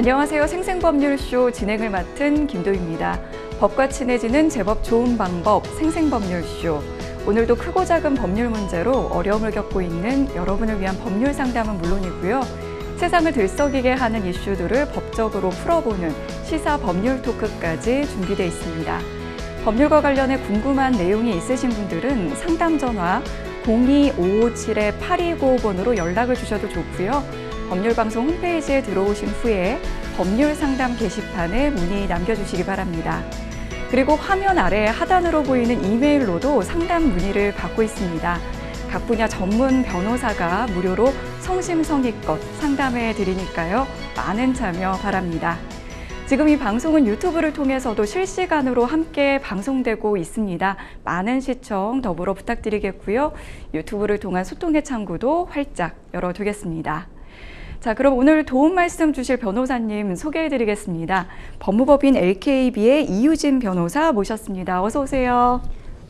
안녕하세요. 생생법률쇼 진행을 맡은 김도희입니다. 법과 친해지는 제법 좋은 방법 생생법률쇼. 오늘도 크고 작은 법률 문제로 어려움을 겪고 있는 여러분을 위한 법률 상담은 물론이고요. 세상을 들썩이게 하는 이슈들을 법적으로 풀어보는 시사 법률 토크까지 준비되어 있습니다. 법률과 관련해 궁금한 내용이 있으신 분들은 상담 전화 02-557-8295번으로 연락을 주셔도 좋고요. 법률방송 홈페이지에 들어오신 후에 법률상담 게시판에 문의 남겨주시기 바랍니다. 그리고 화면 아래 하단으로 보이는 이메일로도 상담 문의를 받고 있습니다. 각 분야 전문 변호사가 무료로 성심성의껏 상담해 드리니까요. 많은 참여 바랍니다. 지금 이 방송은 유튜브를 통해서도 실시간으로 함께 방송되고 있습니다. 많은 시청 더불어 부탁드리겠고요. 유튜브를 통한 소통의 창구도 활짝 열어두겠습니다. 자, 그럼 오늘 도움 말씀 주실 변호사님 소개해드리겠습니다. 법무법인 LKB의 이유진 변호사 모셨습니다. 어서 오세요.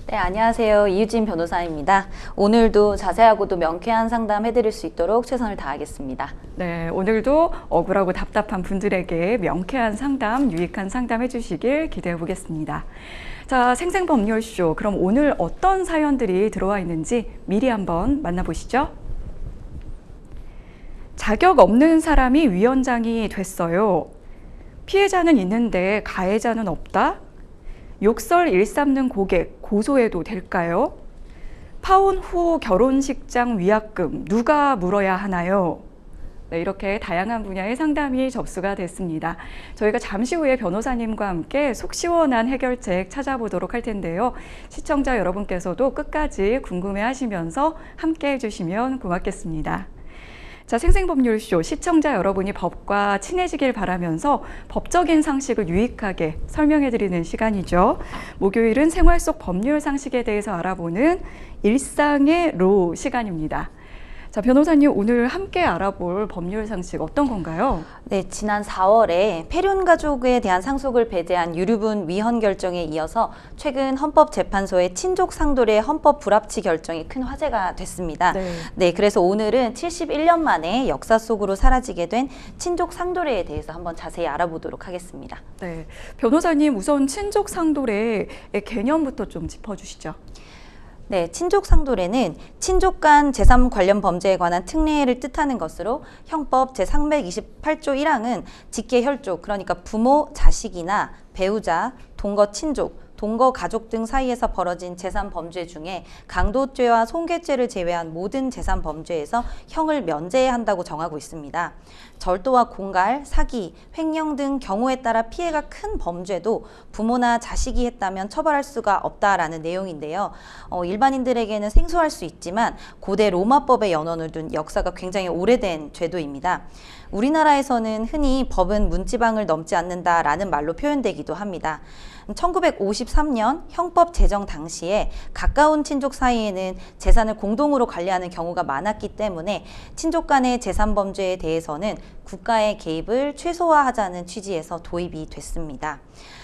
네, 안녕하세요. 이유진 변호사입니다. 오늘도 자세하고도 명쾌한 상담 해드릴 수 있도록 최선을 다하겠습니다. 네, 오늘도 억울하고 답답한 분들에게 명쾌한 상담, 유익한 상담 해주시길 기대해 보겠습니다. 자, 생생법률쇼. 그럼 오늘 어떤 사연들이 들어와 있는지 미리 한번 만나보시죠. 자격 없는 사람이 위원장이 됐어요. 피해자는 있는데 가해자는 없다? 욕설 일삼는 고객 고소해도 될까요? 파혼 후 결혼식장 위약금 누가 물어야 하나요? 네, 이렇게 다양한 분야의 상담이 접수가 됐습니다. 저희가 잠시 후에 변호사님과 함께 속 시원한 해결책 찾아보도록 할 텐데요. 시청자 여러분께서도 끝까지 궁금해하시면서 함께 해주시면 고맙겠습니다. 자, 생생법률쇼 시청자 여러분이 법과 친해지길 바라면서 법적인 상식을 유익하게 설명해드리는 시간이죠. 목요일은 생활 속 법률 상식에 대해서 알아보는 일상의 로 시간입니다. 자, 변호사님 오늘 함께 알아볼 법률 상식 어떤 건가요? 네, 지난 4월에 폐륜 가족에 대한 상속을 배제한 유류분 위헌 결정에 이어서 최근 헌법재판소의 친족 상돌의 헌법 불합치 결정이 큰 화제가 됐습니다. 네, 그래서 오늘은 71년 만에 역사 속으로 사라지게 된 친족 상돌회에 대해서 한번 자세히 알아보도록 하겠습니다. 네, 변호사님 우선 친족 상돌회의 개념부터 좀 짚어주시죠. 네, 친족 상돌회는 친족 간 재산 관련 범죄에 관한 특례를 뜻하는 것으로 형법 제328조 1항은 직계 혈족, 그러니까 부모, 자식이나 배우자, 동거 친족, 동거 가족 등 사이에서 벌어진 재산 범죄 중에 강도죄와 손괴죄를 제외한 모든 재산 범죄에서 형을 면제해야 한다고 정하고 있습니다. 절도와 공갈, 사기, 횡령 등 경우에 따라 피해가 큰 범죄도 부모나 자식이 했다면 처벌할 수가 없다라는 내용인데요. 일반인들에게는 생소할 수 있지만 고대 로마법의 연원을 둔 역사가 굉장히 오래된 제도입니다. 우리나라에서는 흔히 법은 문지방을 넘지 않는다라는 말로 표현되기도 합니다. 1953년 형법 제정 당시에 가까운 친족 사이에는 재산을 공동으로 관리하는 경우가 많았기 때문에 친족 간의 재산 범죄에 대해서는 국가의 개입을 최소화하자는 취지에서 도입이 됐습니다.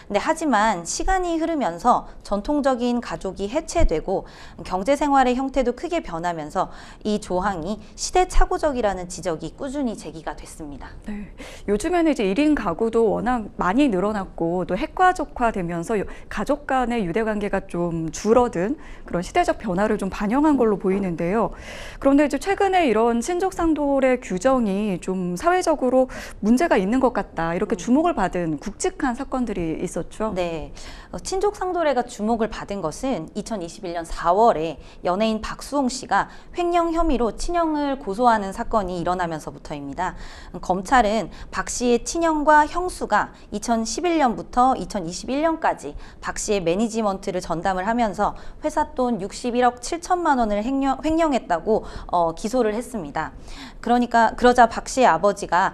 네, 하지만 시간이 흐르면서 전통적인 가족이 해체되고 경제생활의 형태도 크게 변하면서 이 조항이 시대착오적이라는 지적이 꾸준히 제기가 됐습니다. 네, 요즘에는 이제 1인 가구도 워낙 많이 늘어났고 또 핵가족화되면서 가족 간의 유대관계가 좀 줄어든 그런 시대적 변화를 좀 반영한 걸로 보이는데요. 그런데 이제 최근에 이런 친족상돌의 규정이 좀 사회적으로 문제가 있는 것 같다, 이렇게 주목을 받은 굵직한 사건들이 있었죠. 네, 친족 상돌회가 주목을 받은 것은 2021년 4월에 연예인 박수홍 씨가 횡령 혐의로 친형을 고소하는 사건이 일어나면서부터입니다. 검찰은 박 씨의 친형과 형수가 2011년부터 2021년까지 박 씨의 매니지먼트를 전담을 하면서 회사 돈 61억 7천만 원을 횡령했다고 기소를 했습니다. 그러자 박 씨의 아버지께서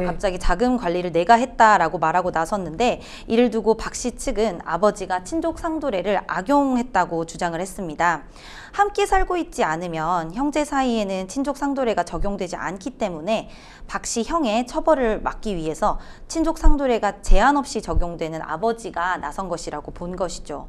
갑자기 자금 관리를 내가 했다라고 말하고 나섰는데, 이를 두고 박 씨 측은 아버지가 친족 상돌회를 악용했다고 주장을 했습니다. 함께 살고 있지 않으면 형제 사이에는 친족 상돌회가 적용되지 않기 때문에 박 씨 형의 처벌을 막기 위해서 친족 상돌회가 제한 없이 적용되는 아버지가 나선 것이라고 본 것이죠.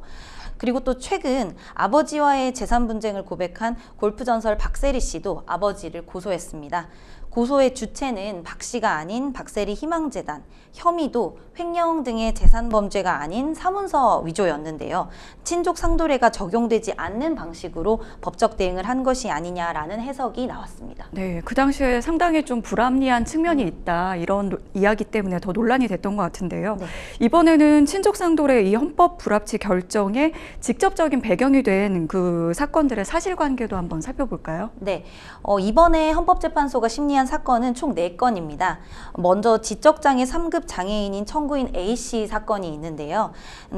그리고 또 최근 아버지와의 재산 분쟁을 고백한 골프 전설 박세리 씨도 아버지를 고소했습니다. 고소의 주체는 박 씨가 아닌 박세리 희망재단, 혐의도 횡령 등의 재산범죄가 아닌 사문서 위조였는데요. 친족 상도례가 적용되지 않는 방식으로 법적 대응을 한 것이 아니냐라는 해석이 나왔습니다. 네, 그 당시에 상당히 좀 불합리한 측면이 있다 이런 이야기 때문에 더 논란이 됐던 것 같은데요. 네. 이번에는 친족 상도례 이 헌법 불합치 결정에 직접적인 배경이 된 그 사건들의 사실관계도 한번 살펴볼까요? 네, 이번에 헌법재판소가 심리한 사건은 총 4건입니다. 먼저 지적장애 3급 장애인인 청구인 A씨 사건이 있는데요.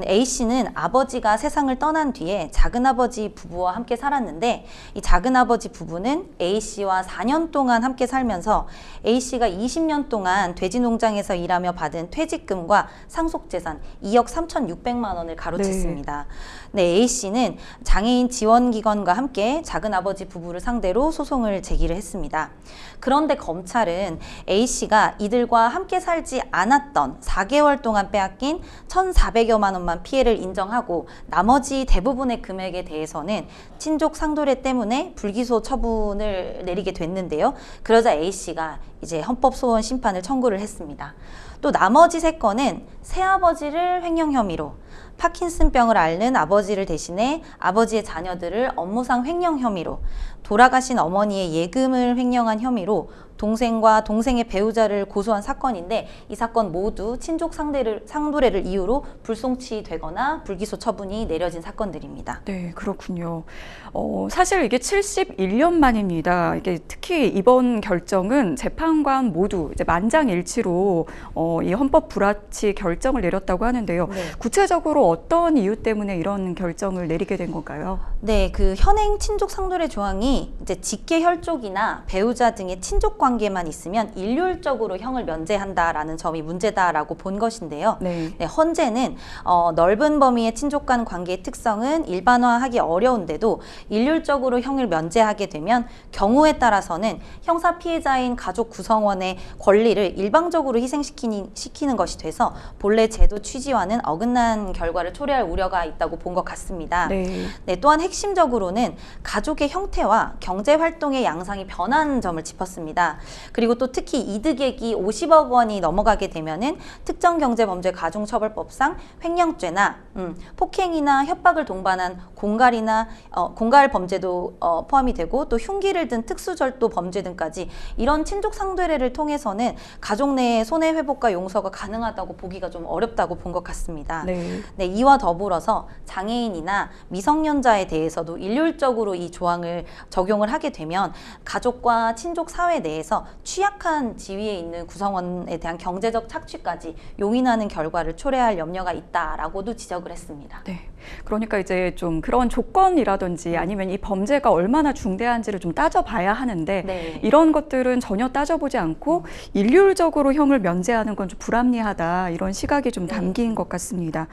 A씨는 아버지가 세상을 떠난 뒤에 작은아버지 부부와 함께 살았는데 이 작은아버지 부부는 A씨와 4년 동안 함께 살면서 A씨가 20년 동안 돼지 농장에서 일하며 받은 퇴직금과 상속재산 2억 3,600만 원을 가로챘습니다. 네, A씨는 장애인 지원기관과 함께 작은아버지 부부를 상대로 소송을 제기를 했습니다. 그런데 검찰은 A씨가 이들과 함께 살지 않았던 4개월 동안 빼앗긴 1,400여만 원만 피해를 인정하고 나머지 대부분의 금액에 대해서는 친족 상도례 때문에 불기소 처분을 내리게 됐는데요. 그러자 A씨가 이제 헌법소원 심판을 청구를 했습니다. 또 나머지 3건은 새아버지를 횡령 혐의로, 파킨슨병을 앓는 아버지를 대신해 아버지의 자녀들을 업무상 횡령 혐의로, 돌아가신 어머니의 예금을 횡령한 혐의로 동생과 동생의 배우자를 고소한 사건인데 이 사건 모두 친족 상도례를 이유로 불송치되거나 불기소 처분이 내려진 사건들입니다. 네, 그렇군요. 사실 이게 71년 만입니다. 이게 특히 이번 결정은 재판관 모두 이제 만장일치로 이 헌법 불합치 결정을 내렸다고 하는데요. 네. 구체적으로 어떤 이유 때문에 이런 결정을 내리게 된 건가요? 네, 그 현행 친족 상도례 조항이 이제 직계 혈족이나 배우자 등의 친족 관계만 있으면 일률적으로 형을 면제한다라는 점이 문제다라고 본 것인데요. 네. 네, 헌재는 넓은 범위의 친족 간 관계의 특성은 일반화하기 어려운데도 일률적으로 형을 면제하게 되면 경우에 따라서는 형사 피해자인 가족 구성원의 권리를 일방적으로 희생시키는 것이 돼서 본래 제도 취지와는 어긋난 결과를 초래할 우려가 있다고 본 것 같습니다. 네. 네, 또한 핵심적으로는 가족의 형태와 경제 활동의 양상이 변한 점을 짚었습니다. 그리고 또 특히 이득액이 50억 원이 넘어가게 되면은 특정경제범죄 가중처벌법상 횡령죄나 폭행이나 협박을 동반한 공갈 범죄도 포함이 되고 또 흉기를 든 특수절도 범죄 등까지 이런 친족 상도례를 통해서는 가족 내의 손해회복과 용서가 가능하다고 보기가 좀 어렵다고 본 것 같습니다. 네. 네, 이와 더불어서 장애인이나 미성년자에 대해서도 일률적으로 이 조항을 적용을 하게 되면 가족과 친족 사회 내에서 취약한 지위에 있는 구성원에 대한 경제적 착취까지 용인하는 결과를 초래할 염려가 있다라고도 지적을 했습니다. 네. 그러니까 이제 좀 그런 조건이라든지 아니면 이 범죄가 얼마나 중대한지를 좀 따져봐야 하는데 네. 이런 것들은 전혀 따져보지 않고 일률적으로 형을 면제하는 건 좀 불합리하다 이런 시각이 좀 담긴 것 같습니다.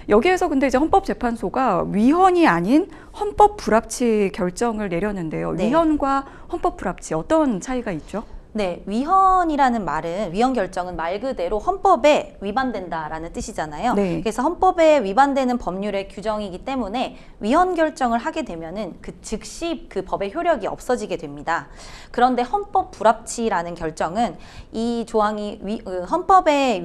여기에서 근데 이제 헌법재판소가 위헌이 아닌 헌법 불합치 결정을 내렸는데요. 네. 위헌과 헌법 불합치 어떤 차이가 있죠? 네, 위헌이라는 말은 위헌 결정은 말 그대로 헌법에 위반된다라는 뜻이잖아요. 네. 그래서 헌법에 위반되는 법률의 규정이기 때문에 위헌 결정을 하게 되면은 그 즉시 그 법의 효력이 없어지게 됩니다. 그런데 헌법 불합치라는 결정은 이 조항이 헌법에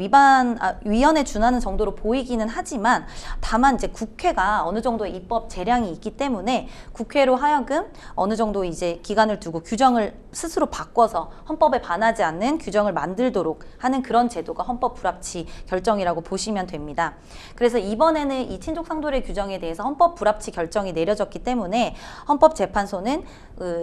위헌에 준하는 정도로 보이기는 하지만 다만 이제 국회가 어느 정도의 입법 재량이 있기 때문에 국회로 하여금 어느 정도 이제 기간을 두고 규정을 스스로 바꿔서 헌법에 반하지 않는 규정을 만들도록 하는 그런 제도가 헌법 불합치 결정이라고 보시면 됩니다. 그래서 이번에는 이 친족 상도례 규정에 대해서 헌법 불합치 결정이 내려졌기 때문에 헌법재판소는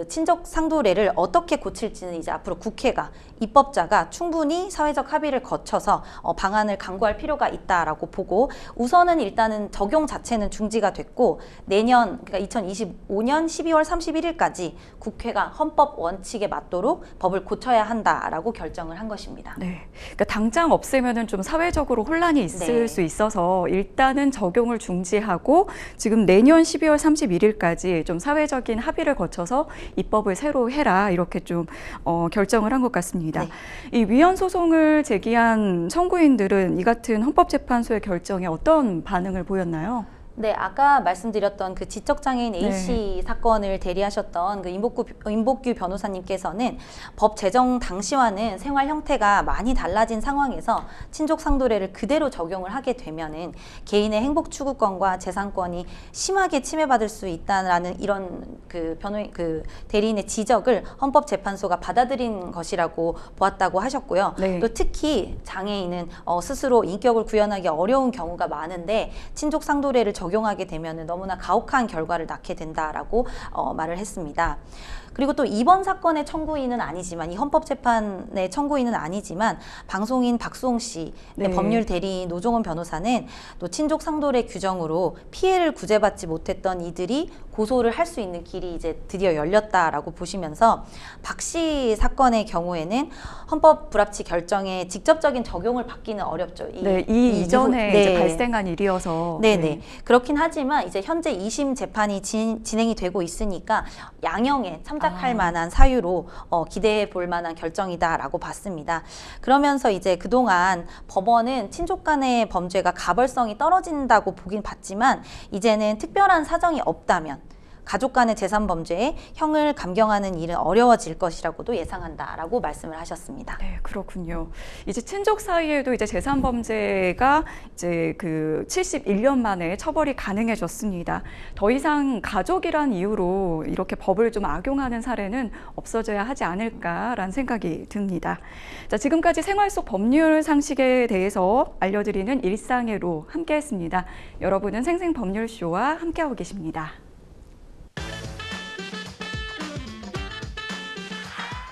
친족 상도례를 어떻게 고칠지는 이제 앞으로 국회가 입법자가 충분히 사회적 합의를 거쳐서 방안을 강구할 필요가 있다라고 보고 우선은 일단은 적용 자체는 중지가 됐고 내년 그러니까 2025년 12월 31일까지 국회가 헌법 원칙에 맞도록 법을 고쳐야 한다라고 결정을 한 것입니다. 네, 그러니까 당장 없애면은 좀 사회적으로 혼란이 있을 네. 수 있어서 일단은 적용을 중지하고 지금 내년 12월 31일까지 좀 사회적인 합의를 거쳐서 입법을 새로 해라 이렇게 좀 결정을 한 것 같습니다. 네. 이 위헌 소송을 제기한 청구인들은 이 같은 헌법재판소의 결정에 어떤 반응을 보였나요? 네, 아까 말씀드렸던 그 지적장애인 A씨 사건을 대리하셨던 그 임복규 변호사님께서는 법 제정 당시와는 생활 형태가 많이 달라진 상황에서 친족 상도례를 그대로 적용을 하게 되면은 개인의 행복 추구권과 재산권이 심하게 침해받을 수 있다라는 이런 그 대리인의 지적을 헌법재판소가 받아들인 것이라고 보았다고 하셨고요. 네. 또 특히 장애인은 스스로 인격을 구현하기 어려운 경우가 많은데 친족 상도례를 적용하게 되면 너무나 가혹한 결과를 낳게 된다라고 말을 했습니다. 그리고 또 이번 사건의 청구인은 아니지만, 이 헌법재판의 청구인은 아니지만 방송인 박수홍 씨, 네. 법률 대리인 노종원 변호사는 또 친족 상도례 규정으로 피해를 구제받지 못했던 이들이 고소를 할 수 있는 길이 이제 드디어 열렸다라고 보시면서 박 씨 사건의 경우에는 헌법 불합치 결정의 직접적인 적용을 받기는 어렵죠. 이 이전에 네. 이제 발생한 일이어서. 네네. 그렇긴 하지만 이제 현재 2심 재판이 진행이 되고 있으니까 양형에 참작할 만한 사유로 기대해 볼 만한 결정이다라고 봤습니다. 그러면서 이제 그동안 법원은 친족 간의 범죄가 가벌성이 떨어진다고 보긴 봤지만 이제는 특별한 사정이 없다면 가족 간의 재산 범죄에 형을 감경하는 일은 어려워질 것이라고도 예상한다라고 말씀을 하셨습니다. 네, 그렇군요. 이제 친족 사이에도 이제 재산 범죄가 이제 그 71년 만에 처벌이 가능해졌습니다. 더 이상 가족이란 이유로 이렇게 법을 좀 악용하는 사례는 없어져야 하지 않을까라는 생각이 듭니다. 자, 지금까지 생활 속 법률 상식에 대해서 알려드리는 일상의로 함께했습니다. 여러분은 생생법률쇼와 함께하고 계십니다.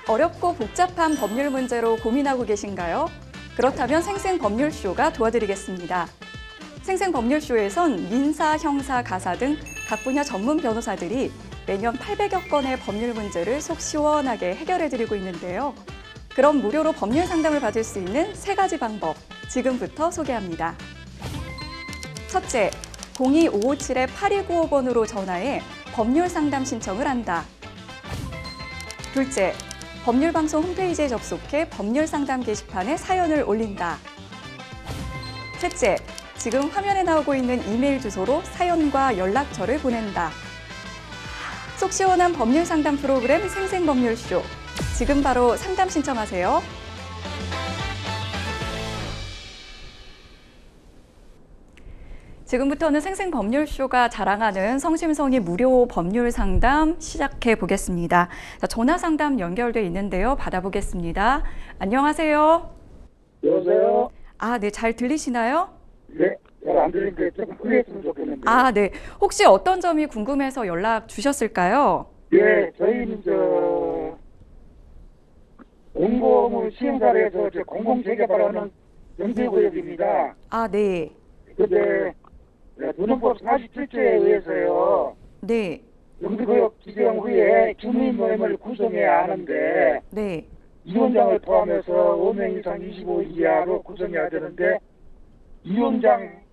어렵고 복잡한 법률 문제로 고민하고 계신가요? 그렇다면 생생법률쇼가 도와드리겠습니다. 생생법률쇼에선 민사, 형사, 가사 등 각 분야 전문 변호사들이 매년 800여 건의 법률 문제를 속 시원하게 해결해드리고 있는데요. 그럼 무료로 법률 상담을 받을 수 있는 3가지 방법, 지금부터 소개합니다. 첫째, 02-557-8295번으로 전화해 법률 상담 신청을 한다. 둘째, 법률방송 홈페이지에 접속해 법률상담 게시판에 사연을 올린다. 셋째, 지금 화면에 나오고 있는 이메일 주소로 사연과 연락처를 보낸다. 속 시원한 법률상담 프로그램 생생법률쇼. 지금 바로 상담 신청하세요. 지금부터는 생생법률쇼가 자랑하는 성심성의 무료 법률 상담 시작해 보겠습니다. 자, 전화 상담 연결돼 있는데요. 받아보겠습니다. 안녕하세요. 여보세요? 아, 네, 잘 들리시나요? 네, 잘 안 들리는데 조금 크게 했으면 좋겠는데. 아, 네. 혹시 어떤 점이 궁금해서 연락 주셨을까요? 예, 저희는 공공을 시행사에서 공공재개발하는 영세구역입니다. 아, 네. 근데 노동법 47조에 의해서요, 네. 영세구역 지정 후에 주민 모임을 구성해야 하는데 네. 위원장을 포함해서 5명 이상 25 이하로 구성해야 되는데 위원장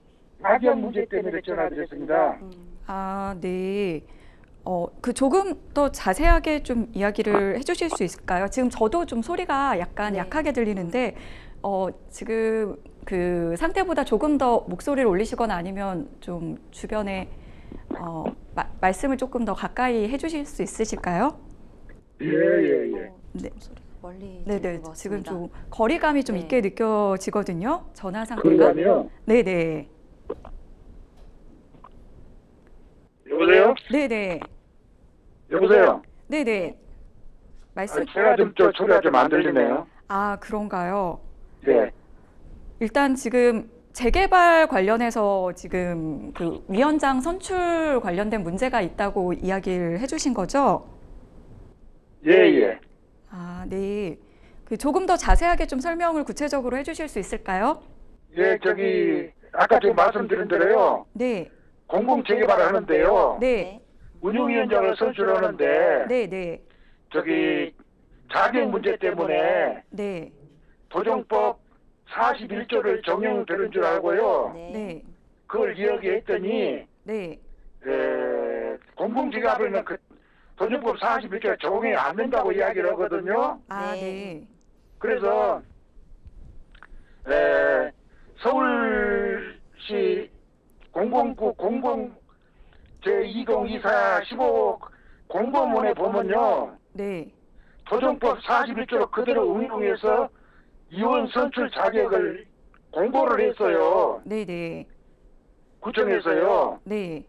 악역 문제 때문에 전화드렸습니다. 아, 네. 그 조금 더 자세하게 좀 이야기를 해주실 수 있을까요? 지금 저도 좀 소리가 약간 네. 약하게 들리는데, 지금 그 상태보다 조금 더 목소리를 올리시거나 아니면 좀 주변에 말씀을 조금 더 가까이 해주실 수 있으실까요? 예. 네. 소리가 멀리 네네. 들리는 것 지금 같습니다. 좀 거리감이 좀 네. 있게 느껴지거든요. 전화 상태가. 그러면 네네. 여보세요? 네네. 여보세요? 네네. 말씀. 제가 좀 소리가 좀 안 들리네요. 아, 그런가요? 네. 일단 지금 재개발 관련해서 지금 그 위원장 선출 관련된 문제가 있다고 이야기를 해주신 거죠? 예. 아, 네. 그 조금 더 자세하게 좀 설명을 구체적으로 해주실 수 있을까요? 예, 아까 지금 말씀드린 대로요. 네, 공공재개발을 하는데요. 네, 운영위원장을 선출하는데 네. 자격 문제 때문에 네, 도정법 41조를 적용되는 줄 알고요. 네, 그걸 이야기했더니 네. 공공재개발은 도정법 41조가 적용이 안 된다고 이야기를 하거든요. 아, 네. 네. 그래서 서울시 공공부 공공 제2024 15 공고문에 보면요. 네. 조정법 41조로 그대로 응용해서 이원 선출 자격을 공고를 했어요. 네네. 구청에서요. 네.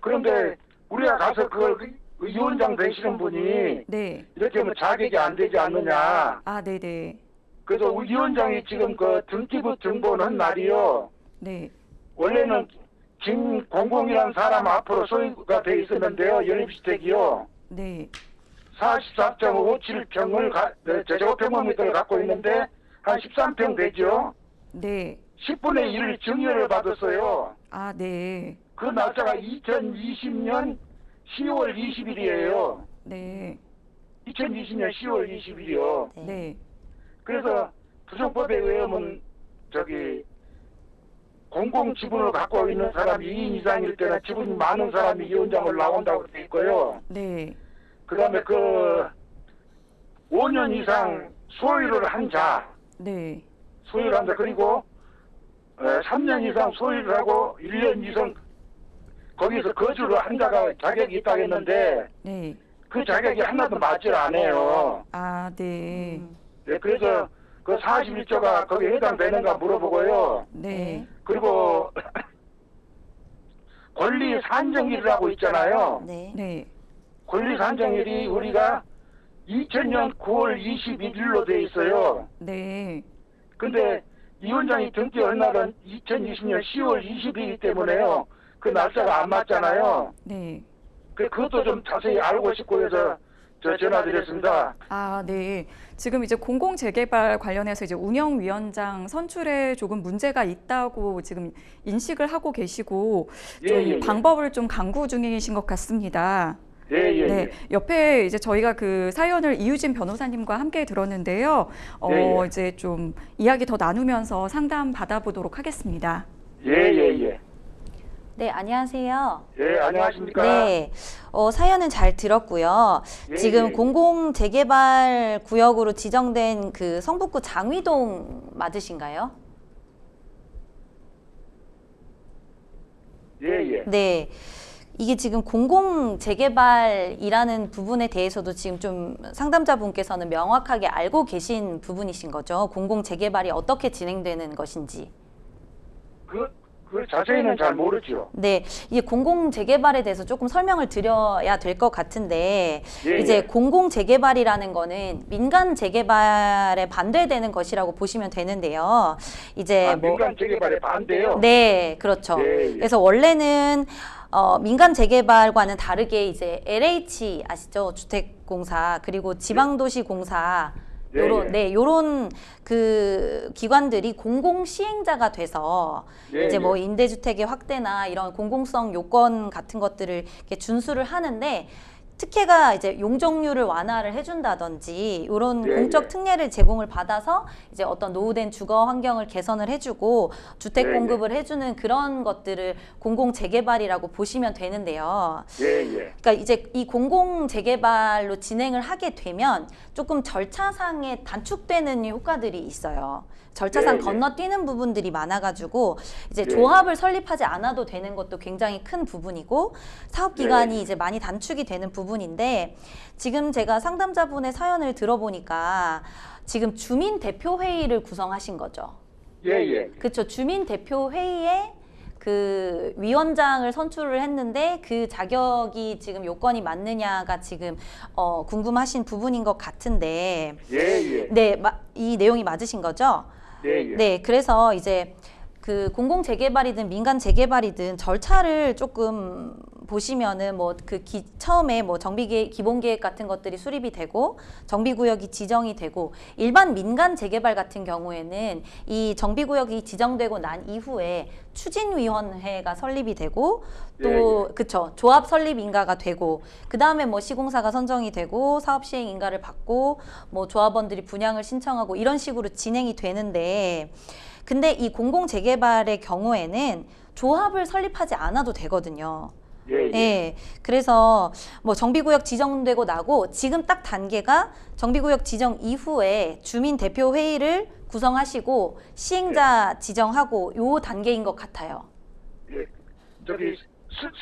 그런데 우리가 가서 그걸 위원장 되시는 분이 네. 이렇게 하면 자격이 안 되지 않느냐. 아, 네네. 그래서 위원장이 지금 그 등기부 등본한 날이요. 네. 원래는 김공공이라는 사람 앞으로 소유가 돼 있었는데요. 연립주택이요. 네. 44.57평을 제곱평방미터를 갖고 있는데 한 13평 되죠. 네. 10분의 1을 증여를 받았어요. 아, 네. 그 날짜가 2020년 10월 20일이에요. 네. 2020년 10월 20일이요. 네. 그래서 부정법에 의하면 공공 지분을 갖고 있는 사람이 2인 이상일 때나 지분이 많은 사람이 위원장을 나온다고 돼 있고요. 네. 그 다음에 5년 이상 소유를 한 자, 네. 소유를 한다. 그리고 3년 이상 소유를 하고 1년 이상 거기서 거주를 한 자가 자격이 있다고 했는데 네. 그 자격이 하나도 맞질 않아요. 아, 네. 네, 그래서 그 41조가 거기에 해당되는가 물어보고요. 네. 그리고 권리 산정일이라고 있잖아요. 네. 네. 권리 산정일이 우리가 2000년 9월 21일로 돼 있어요. 네. 근데 이 원장이 등기한 날은 2020년 10월 20일이기 때문에요. 그 날짜가 안 맞잖아요. 네. 그것도 좀 자세히 알고 싶고 해서 전화드렸습니다. 아, 네. 지금 이제 공공재개발 관련해서 이제 운영위원장 선출에 조금 문제가 있다고 지금 인식을 하고 계시고 좀 방법을 좀 강구 중이신 것 같습니다. 예. 네, 옆에 이제 저희가 그 사연을 이유진 변호사님과 함께 들었는데요. 이제 좀 이야기 더 나누면서 상담 받아보도록 하겠습니다. 예. 네, 안녕하세요. 예, 안녕하십니까? 네, 사연은 잘 들었고요. 지금 예. 공공재개발 구역으로 지정된 그 성북구 장위동 맞으신가요? 예. 네. 이게 지금 공공재개발이라는 부분에 대해서도 지금 좀 상담자분께서는 명확하게 알고 계신 부분이신 거죠? 공공재개발이 어떻게 진행되는 것인지. 그 자세히는 잘 모르죠. 네, 이게 공공재개발에 대해서 조금 설명을 드려야 될 것 같은데 예. 이제 공공재개발이라는 거는 민간 재개발에 반대되는 것이라고 보시면 되는데요. 이제 민간 재개발에 반대요? 네, 그렇죠. 예. 그래서 원래는 민간 재개발과는 다르게 이제 LH 아시죠? 주택공사 그리고 지방도시공사 요런 그 기관들이 공공 시행자가 돼서 이제 뭐 임대주택의 확대나 이런 공공성 요건 같은 것들을 이렇게 준수를 하는데 특혜가 이제 용적률을 완화를 해준다든지 이런 공적 특례를 제공을 받아서 이제 어떤 노후된 주거 환경을 개선을 해주고 주택 공급을 해주는 그런 것들을 공공 재개발이라고 보시면 되는데요. 그러니까 이제 이 공공 재개발로 진행을 하게 되면 조금 절차상에 단축되는 효과들이 있어요. 절차상 건너뛰는 부분들이 많아가지고 이제 조합을 설립하지 않아도 되는 것도 굉장히 큰 부분이고 사업 기간이 이제 많이 단축이 되는 부분인데 지금 제가 상담자분의 사연을 들어보니까 지금 주민대표회의를 구성하신 거죠. 그렇죠. 주민대표회의에 그 위원장을 선출을 했는데 그 자격이 지금 요건이 맞느냐가 지금 궁금하신 부분인 것 같은데 네, 이 내용이 맞으신 거죠? 네, 그래서 이제 그 공공 재개발이든 민간 재개발이든 절차를 조금 보시면은 뭐 그 처음에 뭐 정비계획 기본계획 같은 것들이 수립이 되고 정비구역이 지정이 되고 일반 민간 재개발 같은 경우에는 이 정비구역이 지정되고 난 이후에 추진위원회가 설립이 되고 또 그쵸 조합 설립 인가가 되고 그 다음에 뭐 시공사가 선정이 되고 사업 시행 인가를 받고 뭐 조합원들이 분양을 신청하고 이런 식으로 진행이 되는데 근데 이 공공 재개발의 경우에는 조합을 설립하지 않아도 되거든요. 네, 그래서 뭐 정비구역 지정되고 나고 지금 딱 단계가 정비구역 지정 이후에 주민대표회의를 구성하시고 시행자 지정하고 요 단계인 것 같아요. 저기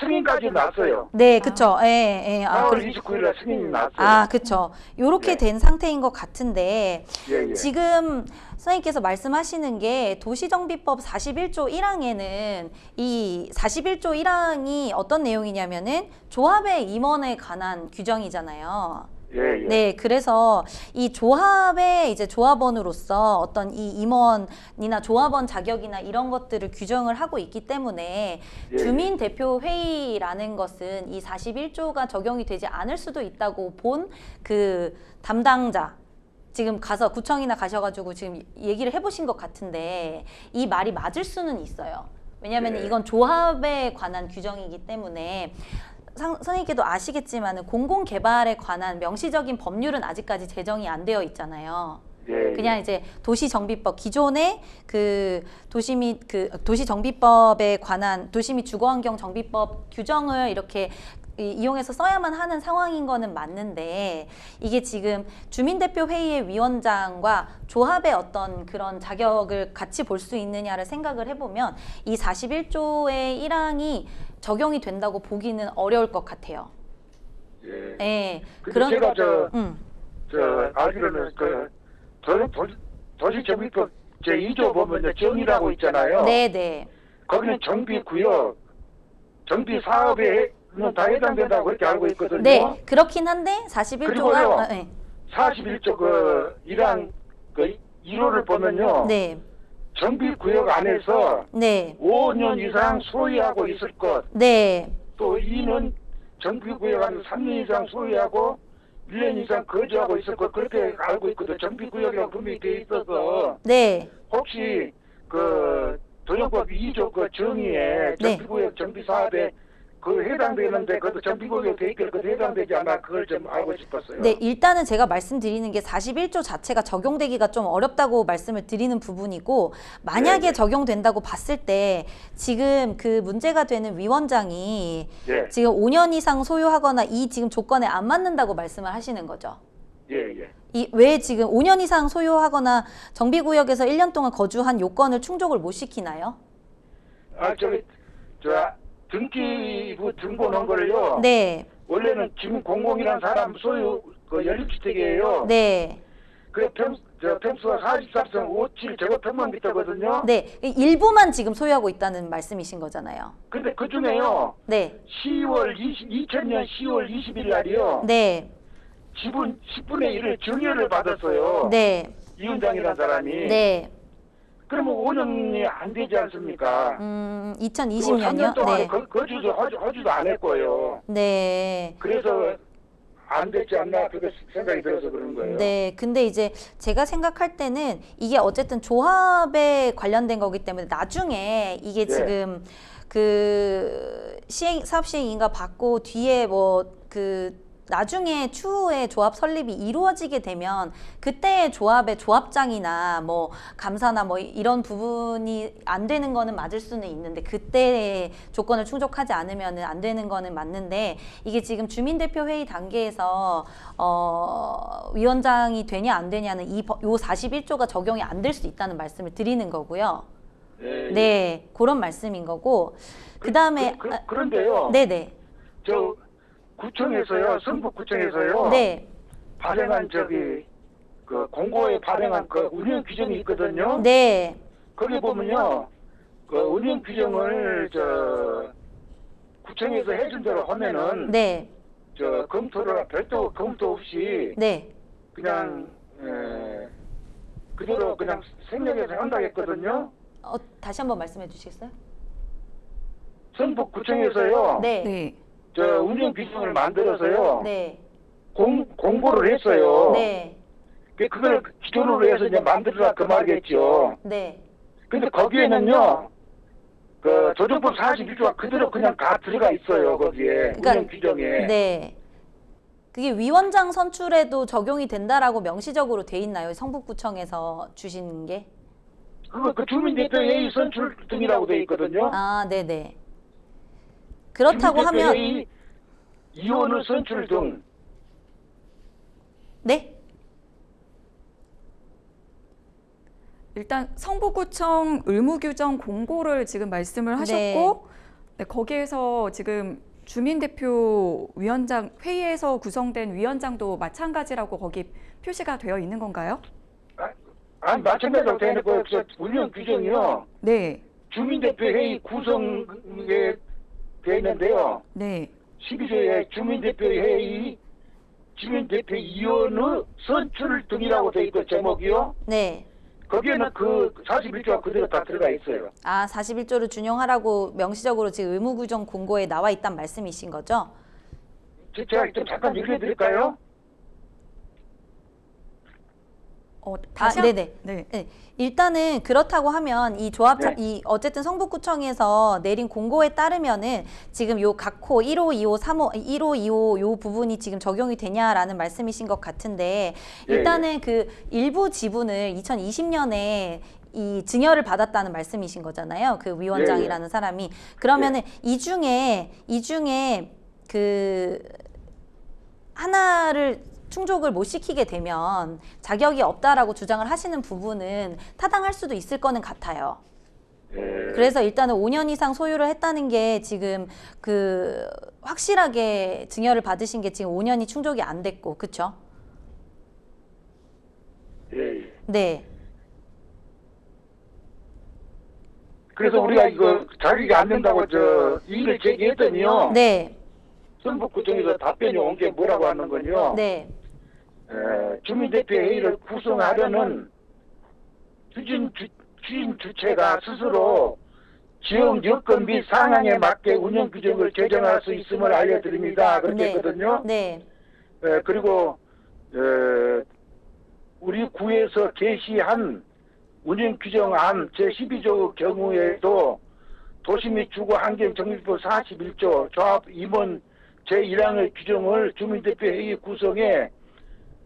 승인까지 났어요. 네, 그쵸. 예, 예. 4월 29일 날 승인이 났어요. 아, 그쵸. 요렇게 네. 된 상태인 것 같은데, 예, 예. 지금 선생님께서 말씀하시는 게 도시정비법 41조 1항에는 이 41조 1항이 어떤 내용이냐면은 조합의 임원에 관한 규정이잖아요. 예, 예. 네, 그래서 이 조합의 이제 조합원으로서 어떤 이 임원이나 조합원 자격이나 이런 것들을 규정을 하고 있기 때문에 예. 주민대표회의라는 것은 이 41조가 적용이 되지 않을 수도 있다고 본 그 담당자, 지금 가서 구청이나 가셔가지고 지금 얘기를 해보신 것 같은데 이 말이 맞을 수는 있어요. 왜냐하면 네. 이건 조합에 관한 규정이기 때문에 선생님께도 아시겠지만 공공개발에 관한 명시적인 법률은 아직까지 제정이 안 되어 있잖아요. 예, 그냥 이제 도시정비법 기존의 그 도시 및 그 도시정비법에 관한 도시 및 주거환경정비법 규정을 이렇게 이용해서 써야만 하는 상황인 거는 맞는데 이게 지금 주민대표회의의 위원장과 조합의 어떤 그런 자격을 같이 볼 수 있느냐를 생각을 해보면 이 41조의 1항이 적용이 된다고 보기는 어려울 것 같아요. 예. 예. 근데 제가 음. 저 알기로는 그 도시정비법 제2조 보면 정의라고 있잖아요. 네네. 거기는 정비구역, 정비사업에는 다 해당된다고 그렇게 알고 있거든요. 네, 그렇긴 한데 41조가 그리고요. 네. 41조 그 1항 그 1호를 보면요. 네. 정비구역 안에서 네. 5년 이상 소유하고 있을 것. 네. 또 2는 정비구역 안에 3년 이상 소유하고 1년 이상 거주하고 있을 것. 그렇게 알고 있거든. 정비구역이라고 분명히 되어 있어서 네. 혹시 그 도정법 2조 그 정의에 네. 정비구역 정비사업에 그 해당되는데 그것도 정비구역 돼 있길 그것도 해당되지 않나 그걸 좀 알고 싶었어요. 네, 일단은 제가 말씀드리는 게 41조 자체가 적용되기가 좀 어렵다고 말씀을 드리는 부분이고 만약에 네. 적용된다고 봤을 때 지금 그 문제가 되는 위원장이 예, 지금 5년 이상 소유하거나 이 지금 조건에 안 맞는다고 말씀을 하시는 거죠. 예, 예. 이 왜 지금 5년 이상 소유하거나 정비구역에서 1년 동안 거주한 요건을 충족을 못 시키나요? 아 저기 저 등기부 등본한 거를요. 네. 원래는 김공공이라는 사람 소유 그 연립주택이에요. 네. 그 평수가 43.57 제곱평방미터거든요. 네. 일부만 지금 소유하고 있다는 말씀이신 거잖아요. 근데 그 중에요. 네. 2000년 10월 20일 날이요. 네. 지분 10분의 1을 증여를 받았어요. 네. 이원장이라는 사람이. 네. 그러면 5년이 안 되지 않습니까? 2020년요? 3년 동안 네. 거주도 안 했고요. 네. 그래서 안 되지 않나 그렇게 생각이 들어서 그런 거예요. 네. 근데 이제 제가 생각할 때는 이게 어쨌든 조합에 관련된 거기 때문에 나중에 이게 네. 지금 그 사업 시행 인가 받고 뒤에 뭐 그 나중에 추후에 조합 설립이 이루어지게 되면 그때의 조합의 조합장이나 뭐 감사나 뭐 이런 부분이 안 되는 거는 맞을 수는 있는데 그때의 조건을 충족하지 않으면 안 되는 거는 맞는데 이게 지금 주민대표회의 단계에서 위원장이 되냐 안 되냐는 요 41조가 적용이 안 될 수 있다는 말씀을 드리는 거고요. 네. 네, 그런 말씀인 거고 그 다음에 그런데요. 네네. 저 구청에서요, 성북구청에서요. 네. 발행한 저기 그 공고에 발행한 그 운영 규정이 있거든요. 네. 거기 보면요, 그 운영 규정을 저 구청에서 해준 대로 하면은 네. 저 검토를 별도 검토 없이 네. 그냥 그대로 그냥 생략해서 한다고 했거든요. 다시 한번 말씀해 주시겠어요? 성북구청에서요. 네. 네. 저 운영 규정을 만들어서요. 네. 공고를 했어요. 네. 그걸 기존으로 해서 이제 만들어라 그 말이겠죠. 네. 근데 거기에는요, 그 조정법 41조가 그대로 그냥 다 들어가 있어요, 거기에. 그러니까, 운영 규정에. 네. 그게 위원장 선출에도 적용이 된다라고 명시적으로 돼 있나요? 성북구청에서 주신 게? 그 주민대표회의 선출 등이라고 돼 있거든요. 아, 네네. 그렇다고 하면 주민대표회의 위원을 선출 등. 네? 일단 성북구청 의무규정 공고를 지금 말씀을 하셨고 네. 네, 거기에서 지금 주민대표 위원장 회의에서 구성된 위원장도 마찬가지라고 거기 표시가 되어 있는 건가요? 아니, 마찬가지로 되는 그 운영 규정이요. 네, 주민대표 회의 구성에 되어 있는데요. 네, 12조에 주민대표 회의, 주민대표 위원의 선출 등이라고 되어 있고 제목이요. 네. 거기에는 그 41조가 그대로 다 들어가 있어요. 아, 41조를 준용하라고 명시적으로 지금 의무구정 공고에 나와 있단 말씀이신 거죠? 제가 좀 잠깐 얘기해 드릴까요? 다시 네네. 네, 네. 일단은 그렇다고 하면 이 조합 네. 이 어쨌든 성북구청에서 내린 공고에 따르면은 지금 요 각호 1호, 2호, 3호, 1호, 2호 요 부분이 지금 적용이 되냐라는 말씀이신 것 같은데 일단은 그 일부 지분을 2020년에 이 증여를 받았다는 말씀이신 거잖아요. 그 위원장이라는 사람이. 그러면은 이 중에 그 하나를 충족을 못 시키게 되면 자격이 없다라고 주장을 하시는 부분은 타당할 수도 있을 거는 같아요. 그래서 일단은 5년 이상 소유를 했다는 게 지금 그 확실하게 증여를 받으신 게 지금 5년이 충족이 안 됐고, 그렇죠? 예. 네. 그래서 우리가 이거 자격이 안 된다고 이의를 제기했더니요. 네. 성북구청에서 답변이 온 게 뭐라고 하는 건요. 네. 주민대표 회의를 구성하려는 추진 주체가 스스로 지역 여건 및 상황에 맞게 운영 규정을 제정할 수 있음을 알려드립니다. 그렇게 네. 했거든요. 네. 그리고 우리 구에서 제시한 운영 규정안 제12조 경우에도 도시 및 주거 환경 정비법 41조 조합 임원 제1항의 규정을 주민대표 회의 구성에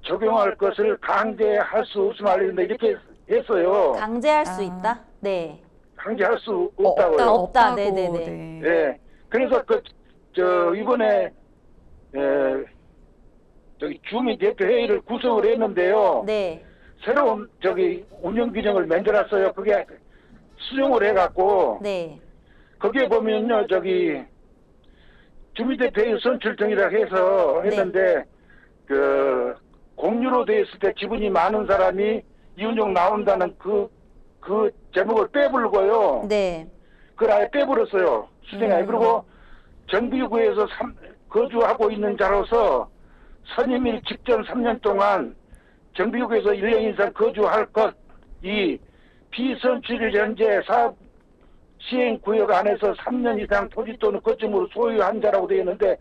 적용할 것을 강제할 수 없음을 알려준다 이렇게 했어요. 강제할 수 있다? 네. 강제할 수 없다고요. 없다. 없다고, 네네네. 네. 예. 그래서 이번에 저기 주민대표 회의를 구성을 했는데요. 네. 새로운 운영 규정을 만들었어요. 그게 수정을 해갖고 네. 거기에 보면요 주민대표 회의 선출 등이라고 해서 했는데 그 공유로 돼 있을 때 지분이 많은 사람이 이윤용 나온다는 그 제목을 빼불고요. 네. 그걸 아예 빼버렸어요. 수정에. 그리고 정비구에서 거주하고 있는 자로서 선임일 직전 3년 동안 정비구에서 1년 이상 거주할 것, 이 비선출일 현재 사업 시행구역 안에서 3년 이상 토지 또는 거점으로 소유한 자라고 되어 있는데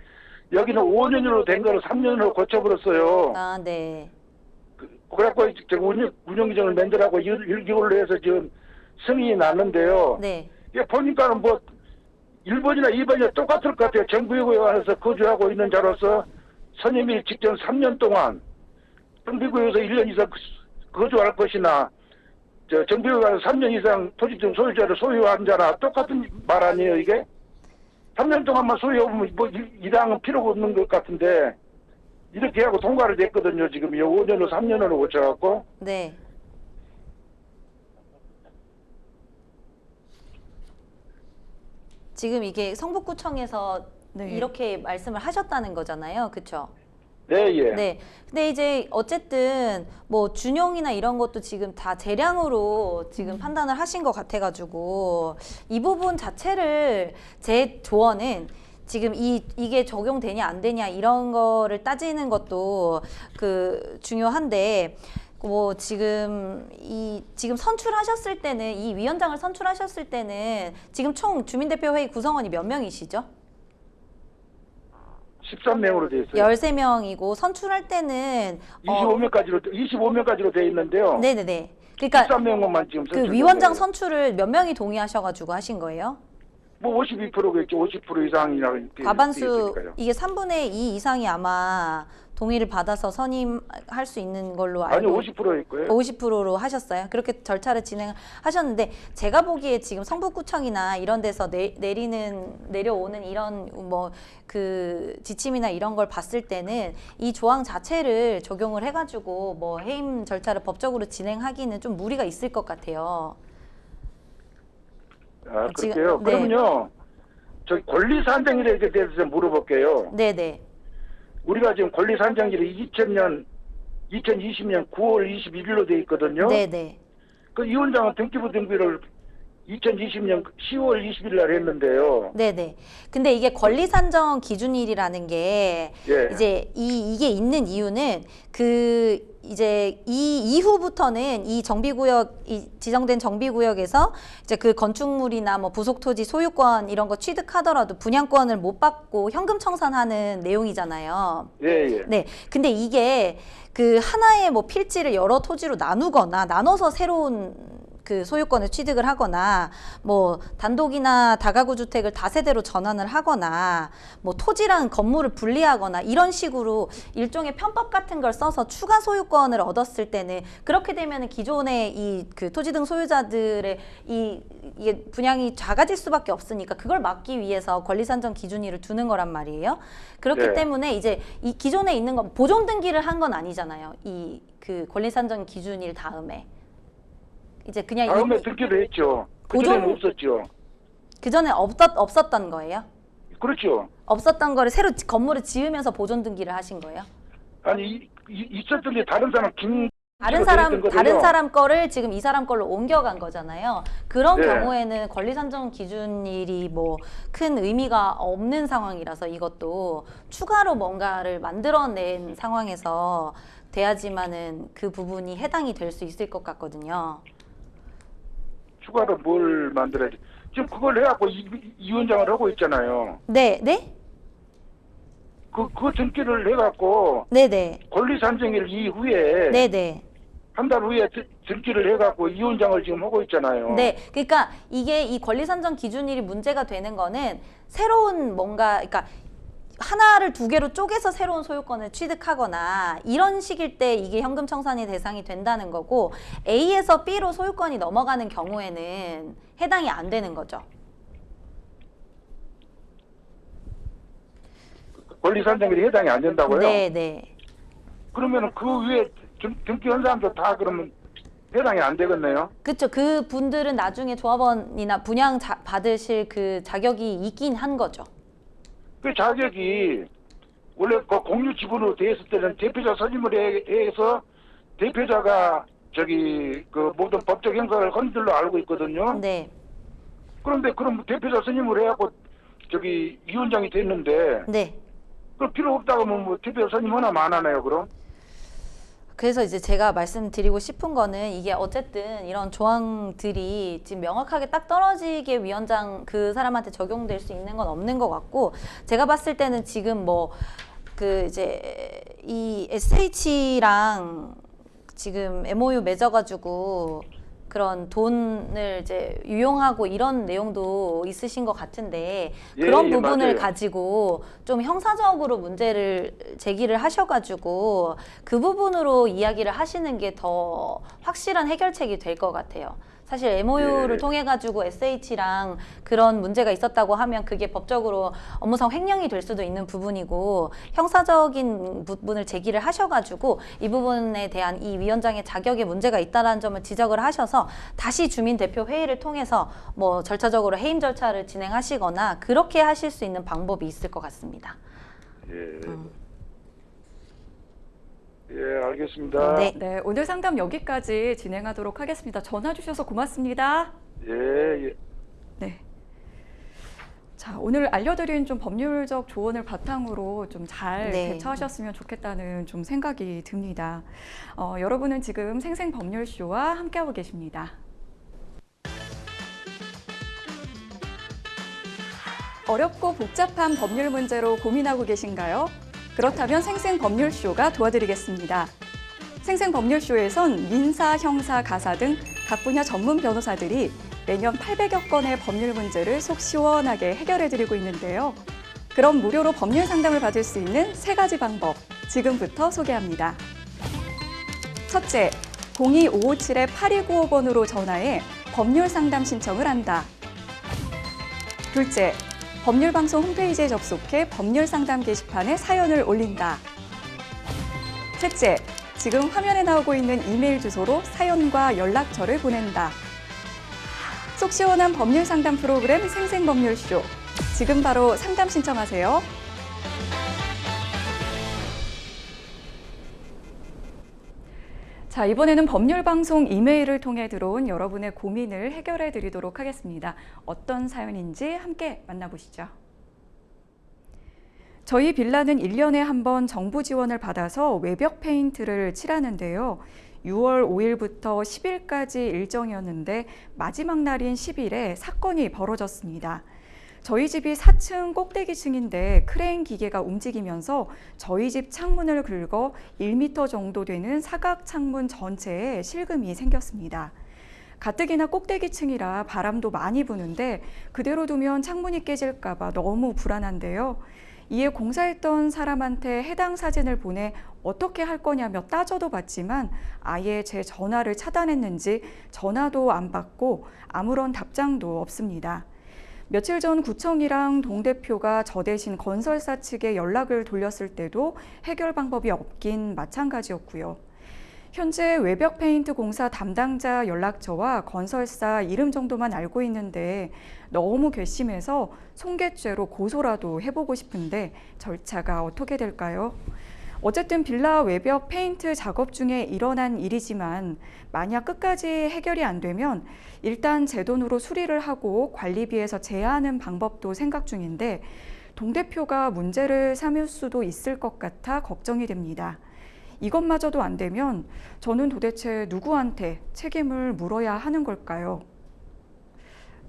여기는 5년으로 된 거를 3년으로 고쳐버렸어요. 아, 네. 그래갖고 운영규정을 만들라고 1개월로 해서 지금 승인이 났는데요. 네. 이게 보니까는 1번이나 2번이나 똑같을 것 같아요. 정비구에 안에서 거주하고 있는 자로서 선임일 직전 3년 동안 정비구에서 1년 이상 거주할 것이나 정비구에 안에서 3년 이상 토지점 소유자를 소유한 자나 똑같은 말 아니에요, 이게? 3년 동안만 소유하면 이 당은 필요가 없는 것 같은데 이렇게 하고 통과를 됐거든요. 지금 5년으로 3년으로 고쳐갖고. 네. 지금 이게 성북구청에서 네. 이렇게 말씀을 하셨다는 거잖아요. 그렇죠? 네, 예. 네. 근데 이제 어쨌든 뭐 준용이나 이런 것도 지금 다 재량으로 지금 판단을 하신 것 같아가지고 이 부분 자체를 제 조언은 지금 이게 적용되냐 안 되냐 이런 거를 따지는 것도 그 중요한데 뭐 지금 선출하셨을 때는 이 위원장을 선출하셨을 때는 지금 총 주민대표회의 구성원이 몇 명이시죠? 13명으로 돼 있어요. 13명이고 선출할 때는 25명까지로 돼 있는데요. 네네네. 그러니까 13명만 지금 그 위원장 선출을 몇 명이 동의하셔가지고 하신 거예요? 뭐 52%겠죠. 50% 이상이라고 이렇게 과반수 되어 있으니까요. 이게 3분의 2 이상이 아마 동의를 받아서 선임할 수 있는 걸로 아니 알고 50%일 거예요. 50%로 하셨어요. 그렇게 절차를 진행하셨는데 제가 보기에 지금 성북구청이나 이런 데서 내려오는 이런 뭐 그 지침이나 이런 걸 봤을 때는 이 조항 자체를 적용을 해가지고 뭐 해임 절차를 법적으로 진행하기는 좀 무리가 있을 것 같아요. 아, 지금- 그럴게요. 네. 그러면요. 저 권리산정일에 대해서 물어볼게요. 네네. 우리가 지금 권리산정일이 2020년 9월 21일로 돼 있거든요. 네네. 그 위원장은 등기부 등비를 2020년 10월 20일 날 했는데요. 네네. 근데 이게 권리산정 기준일이라는 게 예. 이제 이게 있는 이유는 이제 이 이후부터는 이 정비구역, 이 지정된 정비구역에서 이제 그 건축물이나 뭐 부속토지 소유권 이런 거 취득하더라도 분양권을 못 받고 현금 청산하는 내용이잖아요. 예, 예. 네. 근데 이게 그 하나의 뭐 필지를 여러 토지로 나누거나 나눠서 새로운 그 소유권을 취득을 하거나 뭐 단독이나 다가구 주택을 다세대로 전환을 하거나 뭐 토지랑 건물을 분리하거나 이런 식으로 일종의 편법 같은 걸 써서 추가 소유권을 얻었을 때는 그렇게 되면은 기존의 이 그 토지 등 소유자들의 이게 분양이 작아질 수밖에 없으니까 그걸 막기 위해서 권리산정 기준일을 두는 거란 말이에요. 그렇기 네. 때문에 이제 이 기존에 있는 건 보존 등기를 한 건 아니잖아요. 이 그 권리산정 기준일 다음에. 이제 그냥 다음에 등기를 했죠. 그전에는 없었죠. 그전에 없었던 거예요? 그렇죠. 없었던 거를 새로 건물을 지으면서 보존 등기를 하신 거예요? 아니 있었던 게 다른 사람 다른 사람 거를 지금 이 사람 걸로 옮겨간 거잖아요. 그런 네. 경우에는 권리산정 기준일이 뭐 큰 의미가 없는 상황이라서 이것도 추가로 뭔가를 만들어낸 상황에서 돼야지만은 그 부분이 해당이 될 수 있을 것 같거든요. 추가로 뭘 만들어야지. 지금 그걸 해갖고 이 위원장을 하고 있잖아요. 네, 네, 그 등기를 해갖고 네, 네, 권리산정일 이후에 네, 네. 한 달 후에 등기를 해갖고 이 위원장을 지금 하고 있잖아요. 네, 그러니까 이게 이 권리산정 기준일이 문제가 되는 거는 새로운 뭔가, 그러니까 하나를 두 개로 쪼개서 새로운 소유권을 취득하거나 이런 식일 때 이게 현금 청산이 대상이 된다는 거고 A에서 B로 소유권이 넘어가는 경우에는 해당이 안 되는 거죠. 권리산정일이 해당이 안 된다고요? 네, 네. 그러면은 그 위에 등기한 사람도 다 그러면 해당이 안 되겠네요. 그렇죠. 그 분들은 나중에 조합원이나 분양 받으실 그 자격이 있긴 한 거죠. 그 자격이 원래 그 공유 지분으로 돼 있을 때는 대표자 선임을 해서 대표자가 그 모든 법적 행사를 한 줄로 알고 있거든요. 네. 그런데 그럼 대표자 선임을 해갖고 위원장이 됐는데 네. 그 필요 없다고 하면 뭐 대표자 선임 하나만 안 하나요 그럼? 그래서 이제 제가 말씀드리고 싶은 거는 이게 어쨌든 이런 조항들이 지금 명확하게 딱 떨어지게 위원장 그 사람한테 적용될 수 있는 건 없는 것 같고 제가 봤을 때는 지금 뭐 그 이제 이 SH랑 지금 MOU 맺어가지고 그런 돈을 이제 유용하고 이런 내용도 있으신 것 같은데 그런 부분을 맞아요. 가지고 좀 형사적으로 문제를 제기를 하셔가지고 그 부분으로 이야기를 하시는 게 더 확실한 해결책이 될 것 같아요. 사실 MOU를 예. 통해 가지고 SH랑 그런 문제가 있었다고 하면 그게 법적으로 업무상 횡령이 될 수도 있는 부분이고 형사적인 부분을 제기를 하셔가지고 이 부분에 대한 이 위원장의 자격에 문제가 있다는 점을 지적을 하셔서 다시 주민대표 회의를 통해서 뭐 절차적으로 해임 절차를 진행하시거나 그렇게 하실 수 있는 방법이 있을 것 같습니다. 예. 예, 알겠습니다. 네. 네, 오늘 상담 여기까지 진행하도록 하겠습니다. 전화 주셔서 고맙습니다. 예, 예. 네. 자, 오늘 알려드린 좀 법률적 조언을 바탕으로 좀 잘 네. 대처하셨으면 좋겠다는 좀 생각이 듭니다. 여러분은 지금 생생법률쇼와 함께하고 계십니다. 어렵고 복잡한 법률 문제로 고민하고 계신가요? 그렇다면 생생법률쇼가 도와드리겠습니다. 생생법률쇼에선 민사, 형사, 가사 등 각 분야 전문 변호사들이 매년 800여 건의 법률 문제를 속 시원하게 해결해드리고 있는데요. 그럼 무료로 법률 상담을 받을 수 있는 3가지 방법, 지금부터 소개합니다. 첫째, 02-557-8295번으로 전화해 법률 상담 신청을 한다. 둘째, 법률방송 홈페이지에 접속해 법률 상담 게시판에 사연을 올린다. 셋째, 지금 화면에 나오고 있는 이메일 주소로 사연과 연락처를 보낸다. 속 시원한 법률 상담 프로그램 생생법률쇼. 지금 바로 상담 신청하세요. 자, 이번에는 법률방송 이메일을 통해 들어온 여러분의 고민을 해결해 드리도록 하겠습니다. 어떤 사연인지 함께 만나보시죠. 저희 빌라는 1년에 한 번 정부 지원을 받아서 외벽 페인트를 칠하는데요. 6월 5일부터 10일까지 일정이었는데 마지막 날인 10일에 사건이 벌어졌습니다. 저희 집이 4층 꼭대기층인데 크레인 기계가 움직이면서 저희 집 창문을 긁어 1m 정도 되는 사각 창문 전체에 실금이 생겼습니다. 가뜩이나 꼭대기층이라 바람도 많이 부는데 그대로 두면 창문이 깨질까 봐 너무 불안한데요. 이에 공사했던 사람한테 해당 사진을 보내 어떻게 할 거냐며 따져도 봤지만 아예 제 전화를 차단했는지 전화도 안 받고 아무런 답장도 없습니다. 며칠 전 구청이랑 동대표가 저 대신 건설사 측에 연락을 돌렸을 때도 해결 방법이 없긴 마찬가지였고요. 현재 외벽 페인트 공사 담당자 연락처와 건설사 이름 정도만 알고 있는데 너무 괘씸해서 손괴죄로 고소라도 해보고 싶은데 절차가 어떻게 될까요? 어쨌든 빌라 외벽 페인트 작업 중에 일어난 일이지만 만약 끝까지 해결이 안 되면 일단 제 돈으로 수리를 하고 관리비에서 제하하는 방법도 생각 중인데 동대표가 문제를 삼을 수도 있을 것 같아 걱정이 됩니다. 이것마저도 안 되면 저는 도대체 누구한테 책임을 물어야 하는 걸까요?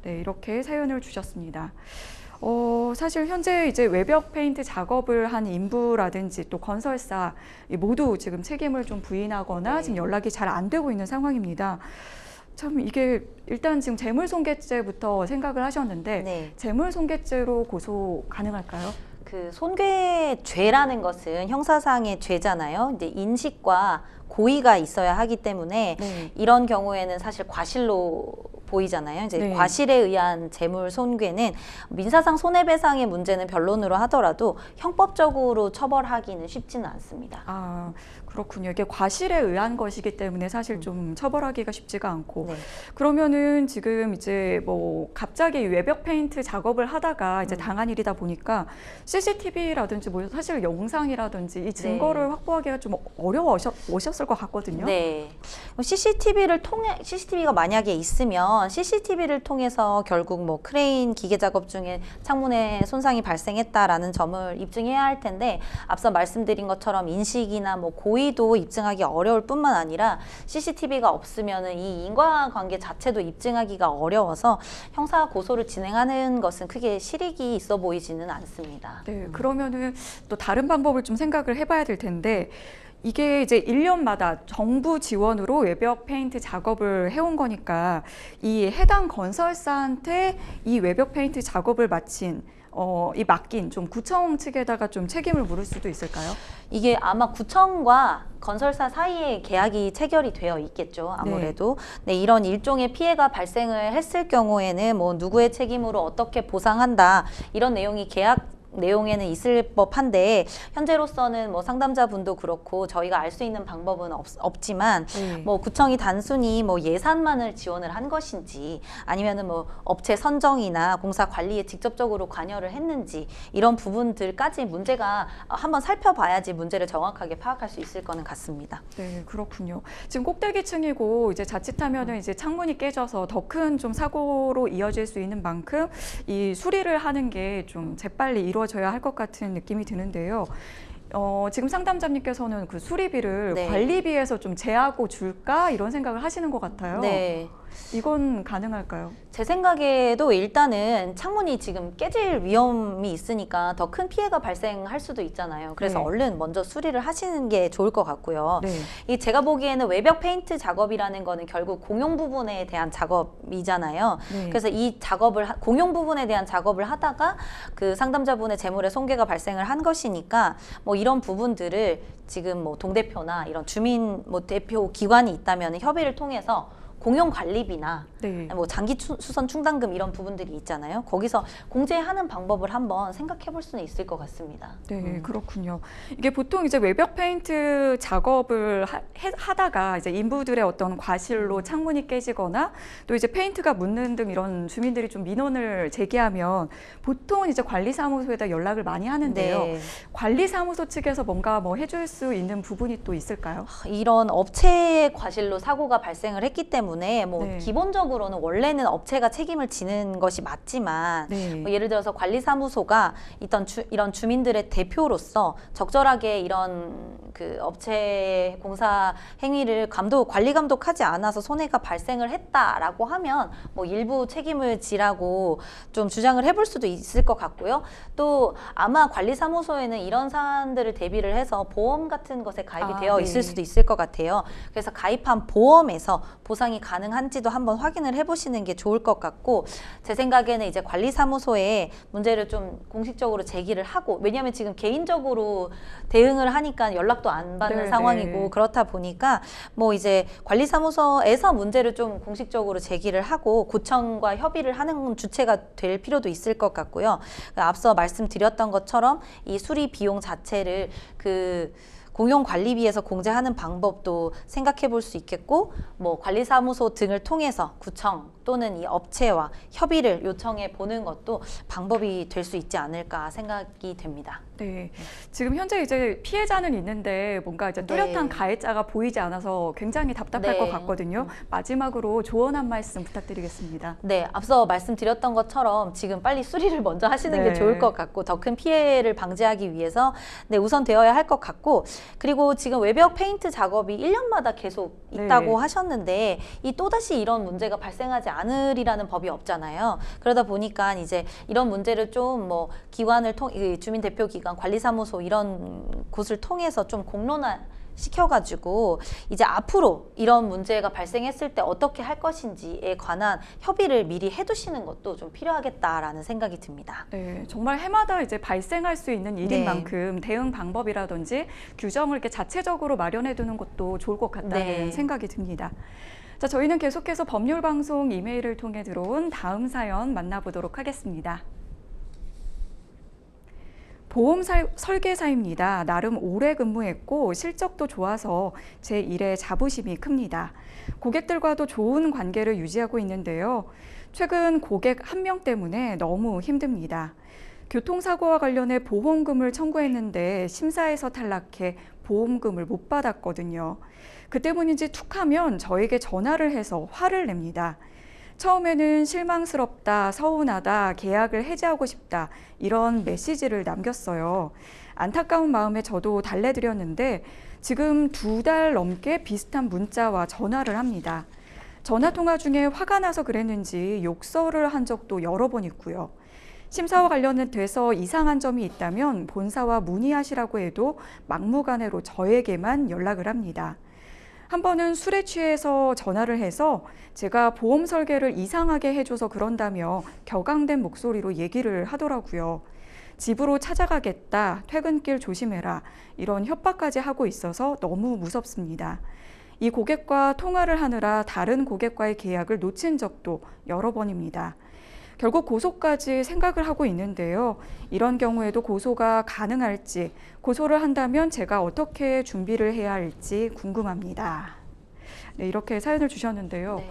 네, 이렇게 사연을 주셨습니다. 사실 현재 이제 외벽 페인트 작업을 한 인부라든지 또 건설사 모두 지금 책임을 좀 부인하거나 네. 지금 연락이 잘 안 되고 있는 상황입니다. 참 이게 일단 지금 재물손괴죄부터 생각을 하셨는데 네. 재물손괴죄로 고소 가능할까요? 그 손괴죄라는 것은 형사상의 죄잖아요. 이제 인식과 고의가 있어야 하기 때문에 네. 이런 경우에는 사실 과실로 보이잖아요. 이제 네. 과실에 의한 재물 손괴는 민사상 손해배상의 문제는 변론으로 하더라도 형법적으로 처벌하기는 쉽지는 않습니다. 아, 그렇군요. 이게 과실에 의한 것이기 때문에 사실 좀 처벌하기가 쉽지가 않고. 네. 그러면은 지금 이제 뭐 갑자기 외벽 페인트 작업을 하다가 이제 당한 일이다 보니까 CCTV라든지 뭐 사실 영상이라든지 이 증거를 확보하기가 좀 어려우셨을 것 같거든요. 네. CCTV가 만약에 있으면 CCTV를 통해서 결국 뭐 크레인 기계 작업 중에 창문에 손상이 발생했다라는 점을 입증해야 할 텐데 앞서 말씀드린 것처럼 인식이나 뭐 고의도 입증하기 어려울 뿐만 아니라 CCTV가 없으면은 이 인과관계 자체도 입증하기가 어려워서 형사 고소를 진행하는 것은 크게 실익이 있어 보이지는 않습니다. 네, 그러면은 또 다른 방법을 좀 생각을 해봐야 될 텐데 이게 이제 1년마다 정부 지원으로 외벽 페인트 작업을 해온 거니까 이 해당 건설사한테 이 외벽 페인트 작업을 맡긴 좀 구청 측에다가 좀 책임을 물을 수도 있을까요? 이게 아마 구청과 건설사 사이에 계약이 체결이 되어 있겠죠. 아무래도. 네, 이런 일종의 피해가 발생을 했을 경우에는 뭐 누구의 책임으로 어떻게 보상한다 이런 내용이 계약 내용에는 있을 법한데 현재로서는 뭐 상담자분도 그렇고 저희가 알 수 있는 방법은 없지만 뭐 구청이 단순히 뭐 예산만을 지원을 한 것인지 아니면은 뭐 업체 선정이나 공사 관리에 직접적으로 관여를 했는지 이런 부분들까지 문제가 한번 살펴봐야지 문제를 정확하게 파악할 수 있을 거는 같습니다. 네, 그렇군요. 지금 꼭대기층이고 이제 자칫하면은 이제 창문이 깨져서 더 큰 좀 사고로 이어질 수 있는 만큼 이 수리를 하는 게 좀 재빨리 이루어져야 할 것 같은 느낌이 드는데요. 지금 상담자님께서는 그 수리비를 네. 관리비에서 좀 제하고 줄까 이런 생각을 하시는 것 같아요. 네. 이건 가능할까요? 제 생각에도 일단은 창문이 지금 깨질 위험이 있으니까 더 큰 피해가 발생할 수도 있잖아요. 그래서 네. 얼른 먼저 수리를 하시는 게 좋을 것 같고요. 네. 이 제가 보기에는 외벽 페인트 작업이라는 거는 결국 공용 부분에 대한 작업이잖아요. 네. 그래서 이 작업을 공용 부분에 대한 작업을 하다가 그 상담자분의 재물에 손괴가 발생을 한 것이니까 뭐 이런 부분들을 지금 뭐 동대표나 이런 주민 뭐 대표 기관이 있다면 협의를 통해서 공용 관리비나 네. 뭐 장기 수선 충당금 이런 부분들이 있잖아요. 거기서 공제하는 방법을 한번 생각해 볼 수는 있을 것 같습니다. 네, 그렇군요. 이게 보통 이제 외벽 페인트 작업을 하다가 이제 인부들의 어떤 과실로 창문이 깨지거나 또 이제 페인트가 묻는 등 이런 주민들이 좀 민원을 제기하면 보통은 이제 관리사무소에다 연락을 많이 하는데요. 네. 관리사무소 측에서 뭔가 뭐 해줄 수 있는 부분이 또 있을까요? 이런 업체의 과실로 사고가 발생을 했기 때문에 뭐 네. 기본적으로는 원래는 업체가 책임을 지는 것이 맞지만 네. 뭐 예를 들어서 관리사무소가 이런 주민들의 대표로서 적절하게 이런 그 업체 공사 행위를 관리 감독하지 않아서 손해가 발생을 했다라고 하면 뭐 일부 책임을 지라고 좀 주장을 해볼 수도 있을 것 같고요. 또 아마 관리사무소에는 이런 사안들을 대비를 해서 보험 같은 것에 가입이 되어 네. 있을 수도 있을 것 같아요. 그래서 가입한 보험에서 보상이 가능한지도 한번 확인을 해보시는 게 좋을 것 같고, 제 생각에는 이제 관리사무소에 문제를 좀 공식적으로 제기를 하고, 왜냐하면 지금 개인적으로 대응을 하니까 연락도 안 받는 네, 상황이고 네. 그렇다 보니까 뭐 이제 관리사무소에서 문제를 좀 공식적으로 제기를 하고 구청과 협의를 하는 주체가 될 필요도 있을 것 같고요. 앞서 말씀드렸던 것처럼 이 수리 비용 자체를 그 공용 관리비에서 공제하는 방법도 생각해 볼 수 있겠고, 뭐 관리사무소 등을 통해서 구청 또는 이 업체와 협의를 요청해 보는 것도 방법이 될 수 있지 않을까 생각이 됩니다. 네, 지금 현재 이제 피해자는 있는데 뭔가 이제 뚜렷한 네. 가해자가 보이지 않아서 굉장히 답답할 네. 것 같거든요. 마지막으로 조언 한 말씀 부탁드리겠습니다. 네, 앞서 말씀드렸던 것처럼 지금 빨리 수리를 먼저 하시는 네. 게 좋을 것 같고, 더 큰 피해를 방지하기 위해서 네, 우선 되어야 할 것 같고, 그리고 지금 외벽 페인트 작업이 1년마다 계속 있다고 네. 하셨는데, 이 또다시 이런 문제가 발생하지 않으리라는 법이 없잖아요. 그러다 보니까 이제 이런 문제를 좀 뭐 기관을 주민 대표 기관, 관리사무소 이런 곳을 통해서 좀 공론화 시켜가지고 이제 앞으로 이런 문제가 발생했을 때 어떻게 할 것인지에 관한 협의를 미리 해두시는 것도 좀 필요하겠다라는 생각이 듭니다. 네, 정말 해마다 이제 발생할 수 있는 일인 네. 만큼 대응 방법이라든지 규정을 이렇게 자체적으로 마련해 두는 것도 좋을 것 같다는 네. 생각이 듭니다. 자, 저희는 계속해서 법률방송 이메일을 통해 들어온 다음 사연 만나보도록 하겠습니다. 보험 설계사입니다. 나름 오래 근무했고 실적도 좋아서 제 일에 자부심이 큽니다. 고객들과도 좋은 관계를 유지하고 있는데요. 최근 고객 한 명 때문에 너무 힘듭니다. 교통사고와 관련해 보험금을 청구했는데 심사에서 탈락해 보험금을 못 받았거든요. 그 때문인지 툭하면 저에게 전화를 해서 화를 냅니다. 처음에는 실망스럽다, 서운하다, 계약을 해지하고 싶다 이런 메시지를 남겼어요. 안타까운 마음에 저도 달래드렸는데 지금 2달 넘게 비슷한 문자와 전화를 합니다. 전화통화 중에 화가 나서 그랬는지 욕설을 한 적도 여러 번 있고요. 심사와 관련돼서 이상한 점이 있다면 본사와 문의하시라고 해도 막무가내로 저에게만 연락을 합니다. 한 번은 술에 취해서 전화를 해서 제가 보험 설계를 이상하게 해줘서 그런다며 격앙된 목소리로 얘기를 하더라고요. 집으로 찾아가겠다, 퇴근길 조심해라 이런 협박까지 하고 있어서 너무 무섭습니다. 이 고객과 통화를 하느라 다른 고객과의 계약을 놓친 적도 여러 번입니다. 결국 고소까지 생각을 하고 있는데요. 이런 경우에도 고소가 가능할지, 고소를 한다면 제가 어떻게 준비를 해야 할지 궁금합니다. 네, 이렇게 사연을 주셨는데요. 네.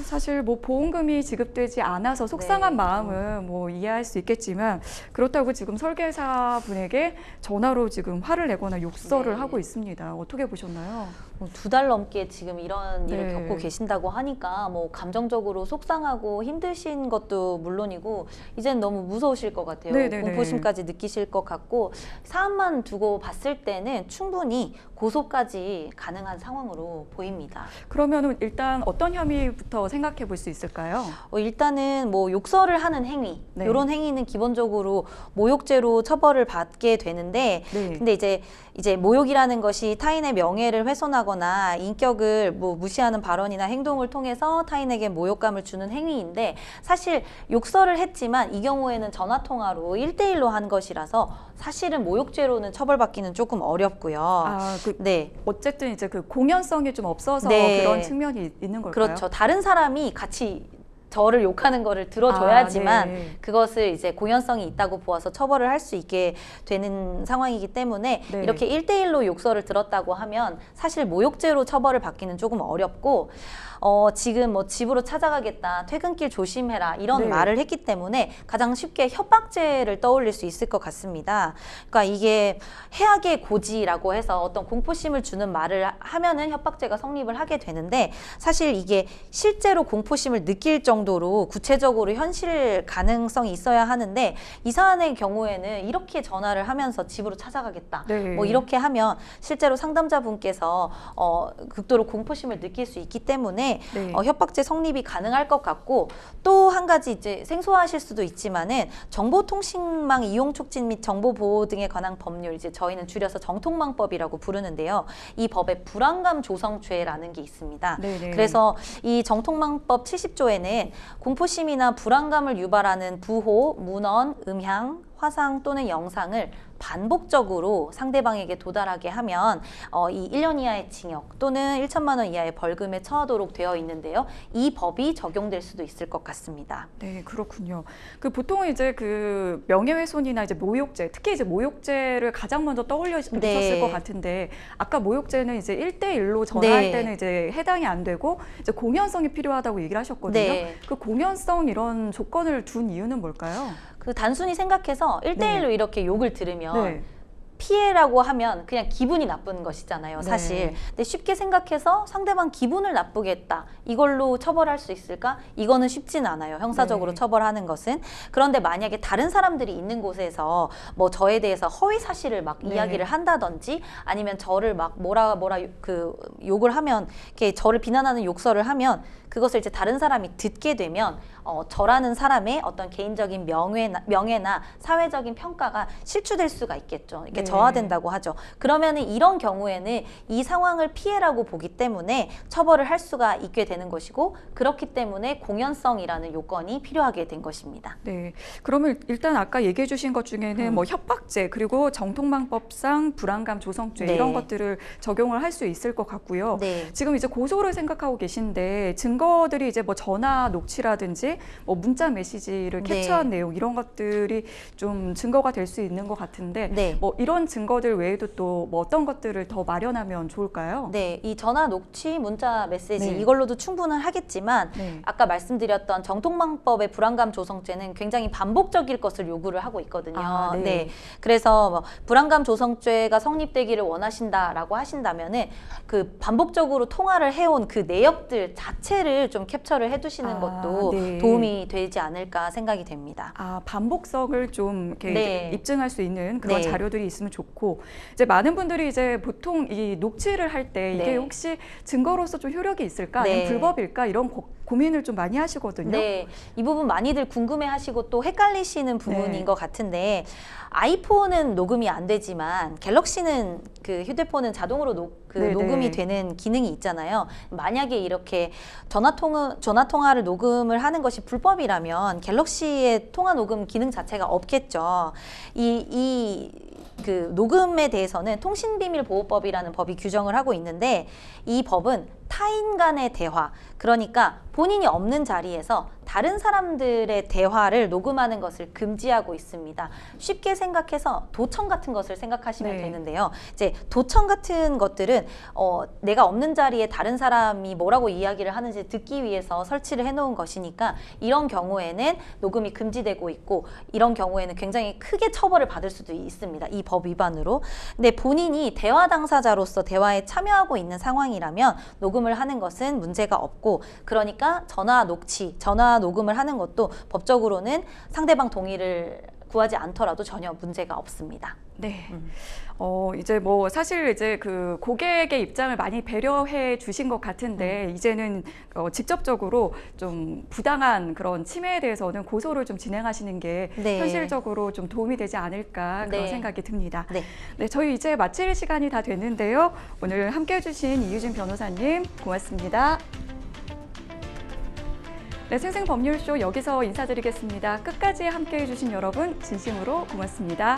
사실 뭐 보험금이 지급되지 않아서 속상한 네. 마음은 뭐 이해할 수 있겠지만 그렇다고 지금 설계사 분에게 전화로 지금 화를 내거나 욕설을 네. 하고 있습니다. 어떻게 보셨나요? 2달 넘게 지금 이런 일을 네. 겪고 계신다고 하니까 뭐 감정적으로 속상하고 힘드신 것도 물론이고 이제는 너무 무서우실 것 같아요. 네네네. 공포심까지 느끼실 것 같고, 사안만 두고 봤을 때는 충분히 고소까지 가능한 상황으로 보입니다. 그러면 일단 어떤 혐의 행위부터 생각해 볼 수 있을까요? 일단은 뭐 욕설을 하는 행위, 네. 이런 행위는 기본적으로 모욕죄로 처벌을 받게 되는데, 네. 근데 이제 모욕이라는 것이 타인의 명예를 훼손하거나 인격을 뭐 무시하는 발언이나 행동을 통해서 타인에게 모욕감을 주는 행위인데, 사실 욕설을 했지만 이 경우에는 전화 통화로 1대1로 한 것이라서 사실은 모욕죄로는 처벌받기는 조금 어렵고요. 아, 네. 어쨌든 이제 그 공연성이 좀 없어서 네. 그런 측면이 있는 걸까요? 그렇죠. 다른 사람이 같이 저를 욕하는 거를 들어줘야지만 네. 그것을 이제 공연성이 있다고 보아서 처벌을 할 수 있게 되는 상황이기 때문에 네. 이렇게 1대1로 욕설을 들었다고 하면 사실 모욕죄로 처벌을 받기는 조금 어렵고, 지금 뭐 집으로 찾아가겠다, 퇴근길 조심해라 이런 네. 말을 했기 때문에 가장 쉽게 협박죄를 떠올릴 수 있을 것 같습니다. 그러니까 이게 해악의 고지라고 해서 어떤 공포심을 주는 말을 하면은 협박죄가 성립을 하게 되는데, 사실 이게 실제로 공포심을 느낄 정도로 구체적으로 현실 가능성이 있어야 하는데, 이 사안의 경우에는 이렇게 전화를 하면서 집으로 찾아가겠다, 네. 뭐 이렇게 하면 실제로 상담자분께서 극도로 공포심을 느낄 수 있기 때문에 네. 협박죄 성립이 가능할 것 같고, 또 한 가지 이제 생소하실 수도 있지만은 정보통신망 이용 촉진 및 정보보호 등에 관한 법률, 이제 저희는 줄여서 정통망법이라고 부르는데요. 이 법에 불안감 조성죄라는 게 있습니다. 네네. 그래서 이 정통망법 70조에는 공포심이나 불안감을 유발하는 부호, 문언, 음향, 화상 또는 영상을 반복적으로 상대방에게 도달하게 하면 이 1년 이하의 징역 또는 1천만 원 이하의 벌금에 처하도록 되어 있는데요. 이 법이 적용될 수도 있을 것 같습니다. 네, 그렇군요. 그 보통은 이제 그 명예훼손이나 이제 모욕죄, 특히 이제 모욕죄를 가장 먼저 떠올리셨을 네. 것 같은데, 아까 모욕죄는 이제 1대1로 전화할 네. 때는 이제 해당이 안 되고 이제 공연성이 필요하다고 얘기를 하셨거든요. 네. 그 공연성 이런 조건을 둔 이유는 뭘까요? 그 단순히 생각해서 1대1로 이렇게 욕을 들으면 네. 피해라고 하면 그냥 기분이 나쁜 것이잖아요, 사실. 네. 근데 쉽게 생각해서 상대방 기분을 나쁘게 했다, 이걸로 처벌할 수 있을까? 이거는 쉽진 않아요, 형사적으로 네. 처벌하는 것은. 그런데 만약에 다른 사람들이 있는 곳에서 뭐 저에 대해서 허위 사실을 막 네. 이야기를 한다든지, 아니면 저를 막 뭐라 그 욕을 하면, 이렇게 저를 비난하는 욕설을 하면 그것을 이제 다른 사람이 듣게 되면 저라는 사람의 어떤 개인적인 명예나 사회적인 평가가 실추될 수가 있겠죠. 이렇게 네. 저하된다고 하죠. 그러면은 이런 경우에는 이 상황을 피해라고 보기 때문에 처벌을 할 수가 있게 되는 것이고, 그렇기 때문에 공연성이라는 요건이 필요하게 된 것입니다. 네, 그러면 일단 아까 얘기해 주신 것 중에는 뭐 협박죄, 그리고 정통망법상 불안감 조성죄 네. 이런 것들을 적용을 할 수 있을 것 같고요. 네. 지금 이제 고소를 생각하고 계신데, 증거들이 이제 뭐 전화 녹취라든지 뭐 문자 메시지를 네. 캡처한 내용 이런 것들이 좀 증거가 될 수 있는 것 같은데, 네. 뭐 이런 증거들 외에도 또 뭐 어떤 것들을 더 마련하면 좋을까요? 네, 이 전화 녹취, 문자 메시지 네. 이걸로도 충분은 하겠지만, 네. 아까 말씀드렸던 정통망법의 불안감 조성죄는 굉장히 반복적일 것을 요구를 하고 있거든요. 아, 네. 네, 그래서 뭐 불안감 조성죄가 성립되기를 원하신다라고 하신다면은 그 반복적으로 통화를 해온 그 내역들 자체를 좀 캡처를 해두시는 아, 것도 네. 도움이 되지 않을까 생각이 됩니다. 아, 반복성을 좀 이렇게 네. 입증할 수 있는 그런 네. 자료들이 있으면 좋고, 이제 많은 분들이 이제 보통 이 녹취를 할 때 이게 네. 혹시 증거로서 좀 효력이 있을까, 아니면 네. 불법일까 이런 고민을 좀 많이 하시거든요. 네, 이 부분 많이들 궁금해하시고 또 헷갈리시는 부분인 네. 것 같은데, 아이폰은 녹음이 안 되지만 갤럭시는 그 휴대폰은 자동으로 네네. 녹음이 되는 기능이 있잖아요. 만약에 이렇게 전화 통화를 녹음을 하는 것이 불법이라면 갤럭시의 통화 녹음 기능 자체가 없겠죠. 그 녹음에 대해서는 통신비밀보호법이라는 법이 규정을 하고 있는데, 이 법은 타인 간의 대화, 그러니까 본인이 없는 자리에서 다른 사람들의 대화를 녹음하는 것을 금지하고 있습니다. 쉽게 생각해서 도청 같은 것을 생각하시면 네. 되는데요. 이제 도청 같은 것들은 내가 없는 자리에 다른 사람이 뭐라고 이야기를 하는지 듣기 위해서 설치를 해놓은 것이니까, 이런 경우에는 녹음이 금지되고 있고, 이런 경우에는 굉장히 크게 처벌을 받을 수도 있습니다, 이 법 위반으로. 근데 본인이 대화 당사자로서 대화에 참여하고 있는 상황이라면 녹음을 하는 것은 문제가 없고, 그러니까 전화 녹음을 하는 것도 법적으로는 상대방 동의를 구하지 않더라도 전혀 문제가 없습니다. 네. 이제 뭐 사실 이제 그 고객의 입장을 많이 배려해 주신 것 같은데 이제는 직접적으로 좀 부당한 그런 침해에 대해서는 고소를 좀 진행하시는 게 네. 현실적으로 좀 도움이 되지 않을까 그런 네. 생각이 듭니다. 네. 네, 저희 이제 마칠 시간이 다 됐는데요. 오늘 함께 해주신 이유진 변호사님 고맙습니다. 네, 생생법률쇼 여기서 인사드리겠습니다. 끝까지 함께 해주신 여러분 진심으로 고맙습니다.